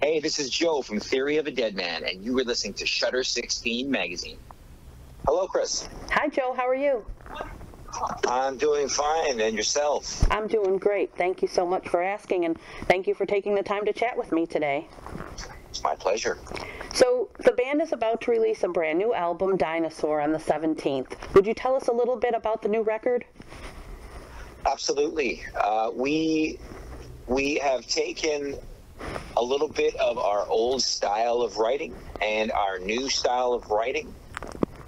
Hey, this is Joe from Theory of a Deadman, and you were listening to Shutter 16 magazine. Hello, Chris. Hi, Joe. How are you? I'm doing fine, and yourself? I'm doing great. Thank you so much for asking, and thank you for taking the time to chat with me today. It's my pleasure. So, the band is about to release a brand new album, Dinosaur, on the 17th. Would you tell us a little bit about the new record? Absolutely. We have taken a little bit of our old style of writing and our new style of writing,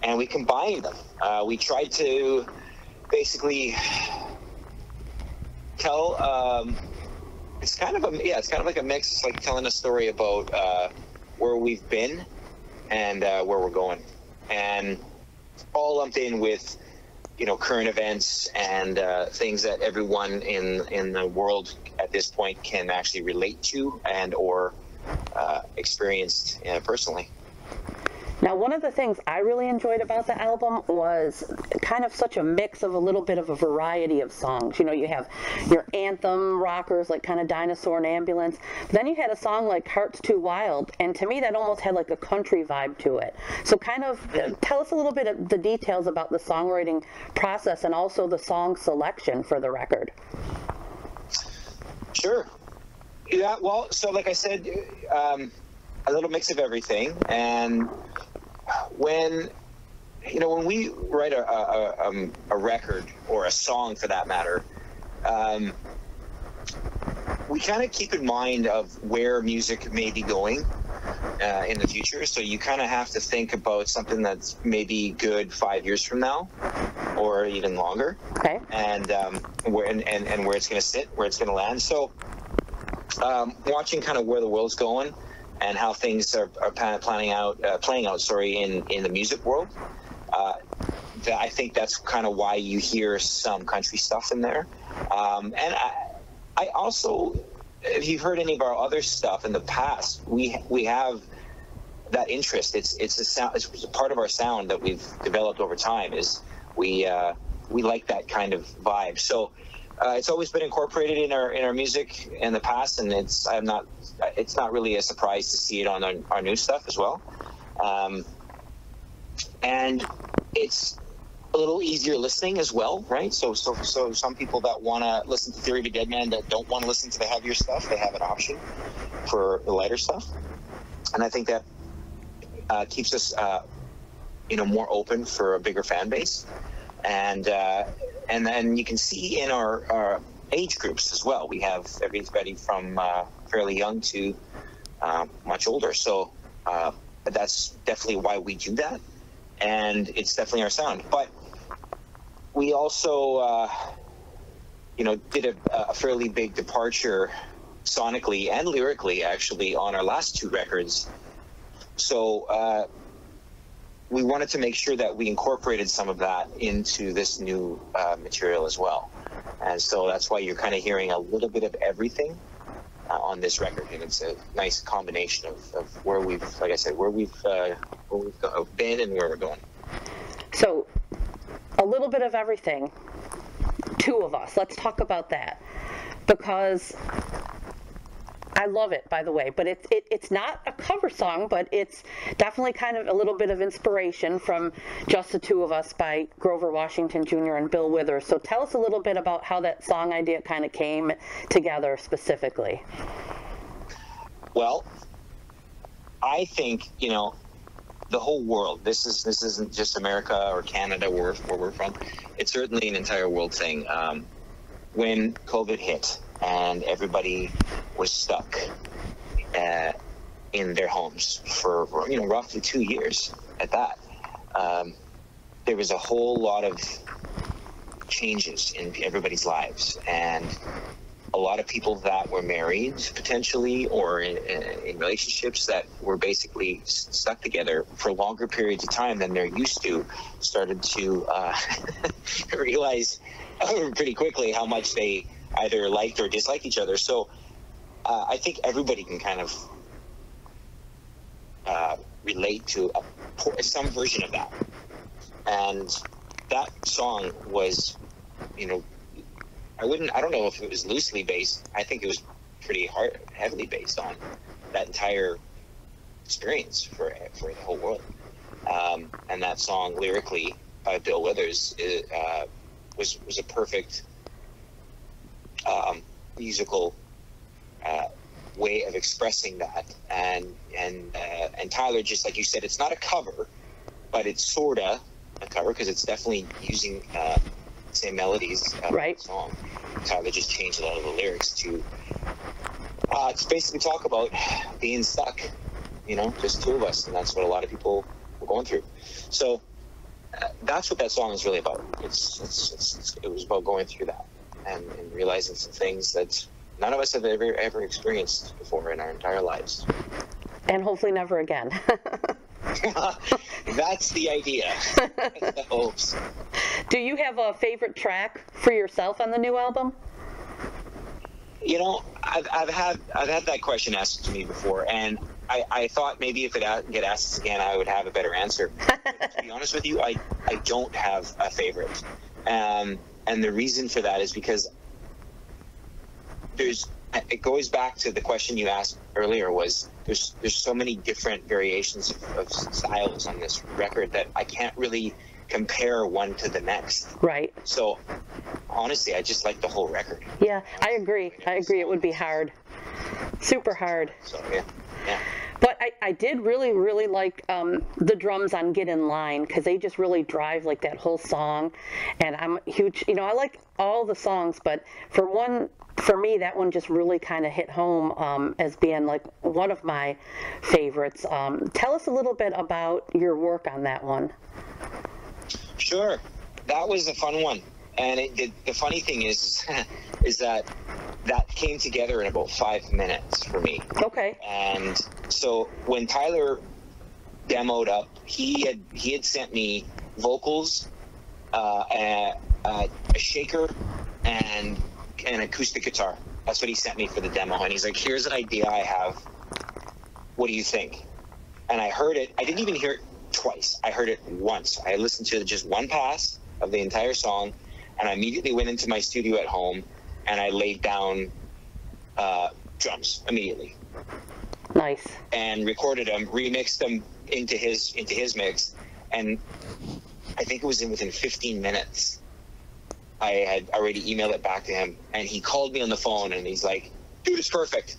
and we combined them. We tried to basically tell. It's kind of like a mix. It's like telling a story about where we've been and where we're going, and all lumped in with current events and things that everyone in the world at this point can actually relate to and or experienced personally. Now, one of the things I really enjoyed about the album was kind of such a mix of a little bit of a variety of songs. You have your anthem rockers, like kind of Dinosaur and Ambulance. Then you had a song like Hearts Too Wild, and to me that almost had like a country vibe to it. So kind of tell us a little bit of the details about the songwriting process and also the song selection for the record. Sure. Yeah, well, so like I said, a little mix of everything. And when we write a record, or a song for that matter, we kind of keep in mind of where music may be going in the future. So you kind of have to think about something that's maybe good 5 years from now, or even longer. Okay. And where it's going to sit, where it's going to land. So watching kind of where the world's going and how things are playing out in the music world. I think that's kind of why you hear some country stuff in there. And I also, if you've heard any of our other stuff in the past, we have that interest. It's a part of our sound that we've developed over time. Is we like that kind of vibe. So it's always been incorporated in our music in the past, and it's not really a surprise to see it on our new stuff as well. And it's a little easier listening as well, right? So some people that want to listen to Theory of a Deadman that don't want to listen to the heavier stuff, they have an option for the lighter stuff. And I think that keeps us more open for a bigger fan base. And then you can see in our age groups as well. We have everybody from fairly young to much older. So that's definitely why we do that. And it's definitely our sound. But we also, did a fairly big departure sonically and lyrically, actually, on our last two records. So we wanted to make sure that we incorporated some of that into this new material as well. And so that's why you're kind of hearing a little bit of everything on this record. And it's a nice combination of where we've, like I said, where we've been and where we're going. So a little bit of everything. Two of us. Let's talk about that. Because I love it, by the way, but it's not a cover song, but it's definitely kind of a little bit of inspiration from Just the Two of Us by Grover Washington Jr. and Bill Withers. So tell us a little bit about how that song idea kind of came together specifically. Well, I think, the whole world, this isn't just America or Canada where we're from. It's certainly an entire world thing. When COVID hit and everybody was stuck in their homes for roughly 2 years at that, there was a whole lot of changes in everybody's lives, and a lot of people that were married potentially or in relationships that were basically stuck together for longer periods of time than they're used to started to realize pretty quickly how much they either liked or disliked each other. So I think everybody can kind of relate to some version of that. And that song was, I don't know if it was loosely based. I think it was pretty heavily based on that entire experience for the whole world. And that song lyrically by Bill Withers was a perfect musical way of expressing that. And Tyler, just like you said, it's not a cover, but it's sorta a cover because it's definitely using the same melodies of the song. Tyler just changed a lot of the lyrics to basically talk about being stuck, just two of us, and that's what a lot of people were going through. So that's what that song is really about. It was about going through that and realizing some things that none of us have ever experienced before in our entire lives. And hopefully never again. That's the idea. That's the hopes. Do you have a favorite track for yourself on the new album? I've had that question asked to me before, and I thought maybe if it get asked again, I would have a better answer. But to be honest with you, I don't have a favorite, and the reason for that is because it goes back to the question you asked earlier. Was there's so many different variations of styles on this record that I can't really compare one to the next. Right. So honestly, I just like the whole record. Yeah, I agree. It would be hard. Super hard. So yeah. But I did really, really like the drums on Get in Line, because they just really drive like that whole song. And I'm a huge, I like all the songs, but for me, that one just really kind of hit home as being like one of my favorites. Tell us a little bit about your work on that one. Sure. That was a fun one. And the funny thing is that came together in about 5 minutes for me. Okay. And so when Tyler demoed up, he had sent me vocals, a shaker, and an acoustic guitar. That's what he sent me for the demo. And he's like, here's an idea I have. What do you think? And I heard it. I didn't even hear it twice. I heard it once. I listened to just one pass of the entire song, and I immediately went into my studio at home and I laid down drums immediately. Nice. And recorded them, remixed them into his mix, and I think it was within 15 minutes. I had already emailed it back to him, and he called me on the phone, and he's like, dude, it's perfect.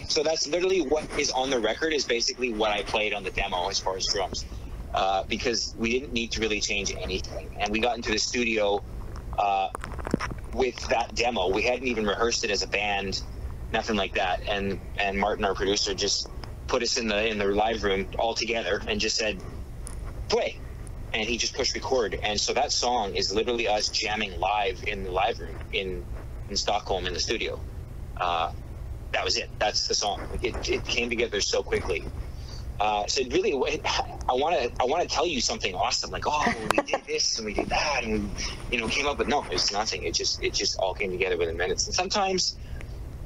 So that's literally what is on the record, is basically what I played on the demo as far as drums, because we didn't need to really change anything. And we got into the studio with that demo. We hadn't even rehearsed it as a band, nothing like that. And Martin, our producer, just put us in the live room all together and just said, play. And he just pushed record. And so that song is literally us jamming live in the live room in Stockholm in the studio. That was it. That's the song. It came together so quickly. So it really, I want to tell you something awesome, like, oh, we did this and we did that, and we, came up with, no, it's nothing. It just all came together within minutes. And sometimes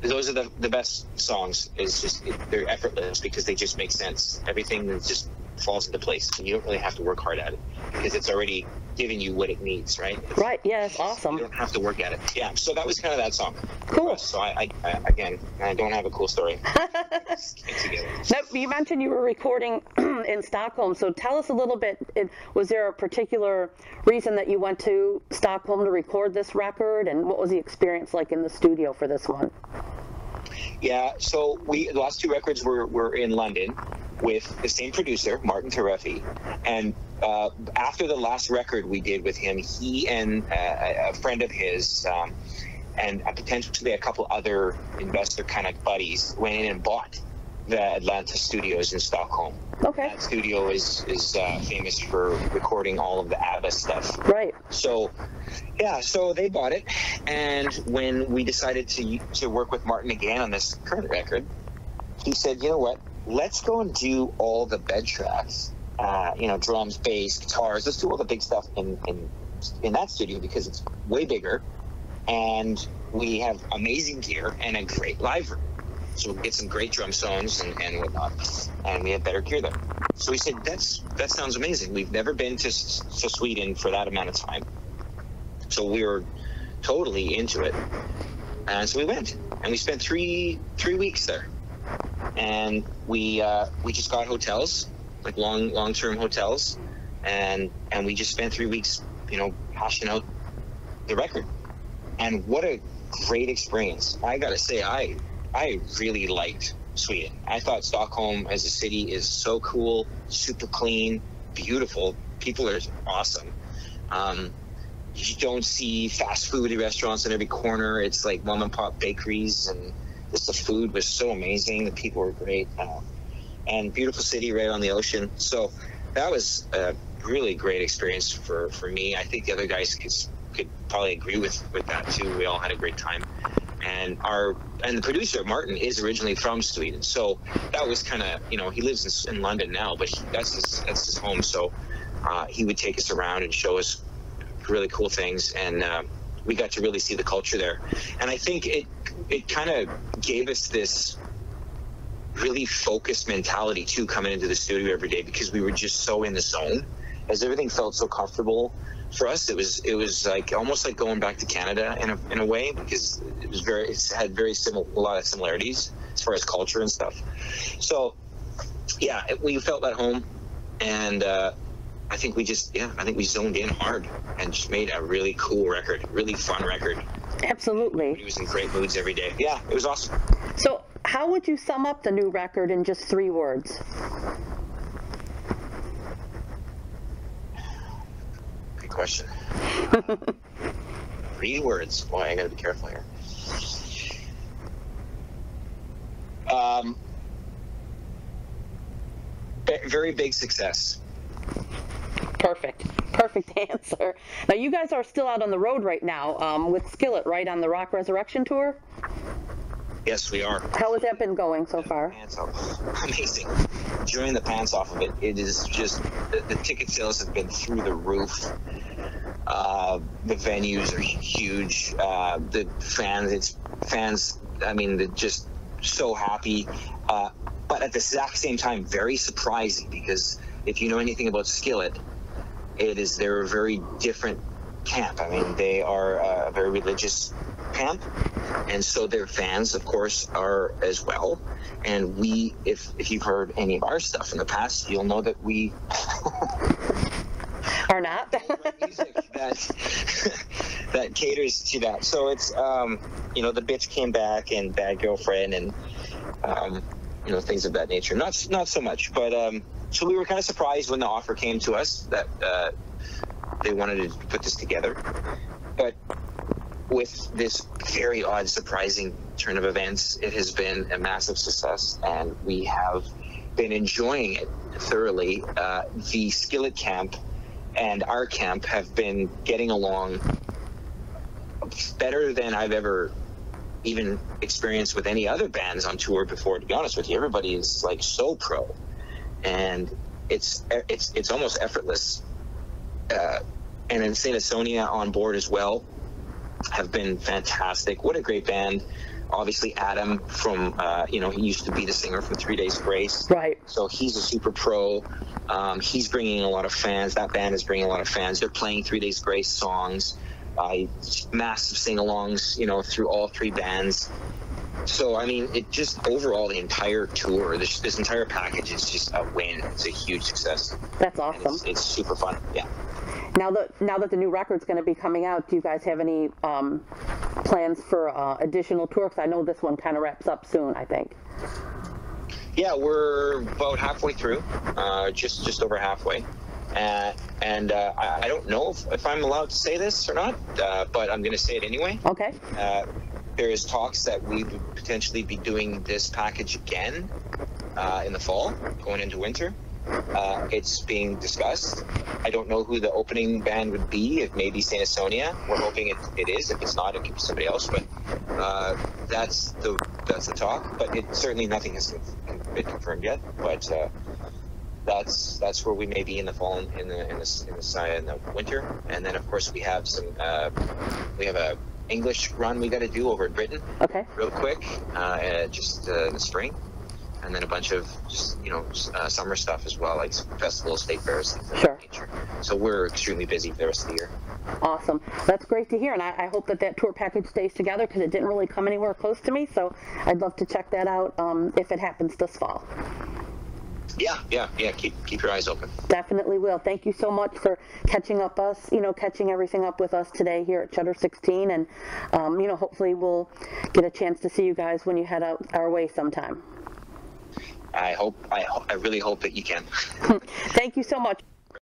those are the best songs. They're effortless because they just make sense. Everything just falls into place, and you don't really have to work hard at it because it's already giving you what it needs, right? Right. Yeah, it's awesome. You don't have to work at it. Yeah. So that was kind of that song. Cool. So I don't have a cool story. Now, you mentioned you were recording in Stockholm, so tell us a little bit. Was there a particular reason that you went to Stockholm to record this record, and what was the experience like in the studio for this one? Yeah, so the last two records were in London with the same producer, Martin Terefi, and after the last record we did with him, he and a friend of his and potentially a couple other investor kind of buddies went in and bought the Atlanta studios in Stockholm. Okay. That studio is famous for recording all of the ABBA stuff. Right. So, yeah, so they bought it, and when we decided to work with Martin again on this current record, he said, you know what, let's go and do all the bed tracks, drums, bass, guitars, let's do all the big stuff in that studio because it's way bigger, and we have amazing gear and a great live room. So we'll get some great drum sounds and whatnot, and we have better gear there. So we said, that sounds amazing. We've never been to Sweden for that amount of time. So we were totally into it. And so we went, and we spent three weeks there. and we just got hotels, like long-term hotels, and we just spent 3 weeks, hashing out the record. And what a great experience. I gotta say, I really liked Sweden. I thought Stockholm as a city is so cool, super clean, beautiful. People are awesome. You don't see fast food restaurants in every corner. It's like mom and pop bakeries, and just the food was so amazing. The people were great, and beautiful city right on the ocean. So that was a really great experience for me. I think the other guys could probably agree with that too. We all had a great time. And the producer Martin is originally from Sweden, so that was kind of, he lives in London now, but that's his home. So he would take us around and show us really cool things, and we got to really see the culture there. And I think it kind of gave us this really focused mentality too, coming into the studio every day, because we were just so in the zone, as everything felt so comfortable. For us, it was like almost like going back to Canada in a way, because it had a lot of similarities as far as culture and stuff. So yeah, we felt at home, and I think we zoned in hard and just made a really cool record, really fun record. Absolutely. He was in great moods every day. Yeah, it was awesome. So how would you sum up the new record in just 3 words? Question. 3 words. Boy, I gotta be careful here. Very big success. Perfect answer. Now you guys are still out on the road right now with Skillet, right, on the Rock Resurrection tour? Yes, we are. How has that been going so far? Amazing. Enjoying the pants off of it. It is just, the ticket sales have been through the roof. The venues are huge. The fans, I mean, they're just so happy. But at the exact same time, very surprising, because if you know anything about Skillet, they're a very different camp. I mean, they are a very religious camp, and so their fans, of course, are as well. And if you've heard any of our stuff in the past, you'll know that we are not music that caters to that. So it's the Bitch Came Back and Bad Girlfriend and things of that nature. Not so much, but so we were kind of surprised when the offer came to us that they wanted to put this together. But with this very odd, surprising turn of events, it has been a massive success, and we have been enjoying it thoroughly. The Skillet camp and our camp have been getting along better than I've ever even experienced with any other bands on tour before, to be honest with you. Everybody is like so pro, and it's almost effortless. And then Saint Asonia on board as well have been fantastic. What a great band. Obviously Adam from he used to be the singer from 3 Days Grace, right? So he's a super pro. He's bringing a lot of fans. That band is bringing a lot of fans. They're playing 3 Days Grace songs, massive sing-alongs through all 3 bands. So I mean, it just overall, the entire tour, this entire package is just a win. It's a huge success. That's awesome. It's super fun. Yeah. Now that the new record's going to be coming out, do you guys have any plans for additional tour? Because I know this one kind of wraps up soon, I think. Yeah, we're about halfway through, just over halfway. And I don't know if I'm allowed to say this or not, but I'm going to say it anyway. Okay. There is talks that we would potentially be doing this package again in the fall, going into winter. It's being discussed. I don't know who the opening band would be. It may be Saint Asonia. We're hoping it is. If it's not, it could be somebody else. But that's the talk. But certainly nothing has been confirmed yet. But that's where we may be in the fall, in the winter. And then of course we have a English run we got to do over in Britain. Okay. Real quick, just in the spring. And then a bunch of just summer stuff as well, like festivals, state fairs, things of that nature. So we're extremely busy for the rest of the year. Awesome. That's great to hear, and I hope that that tour package stays together because it didn't really come anywhere close to me, so I'd love to check that out if it happens this fall. Yeah. Keep your eyes open. Definitely will. Thank you so much for catching everything up with us today here at Shutter 16, and hopefully we'll get a chance to see you guys when you head out our way sometime. I really hope that you can. Thank you so much.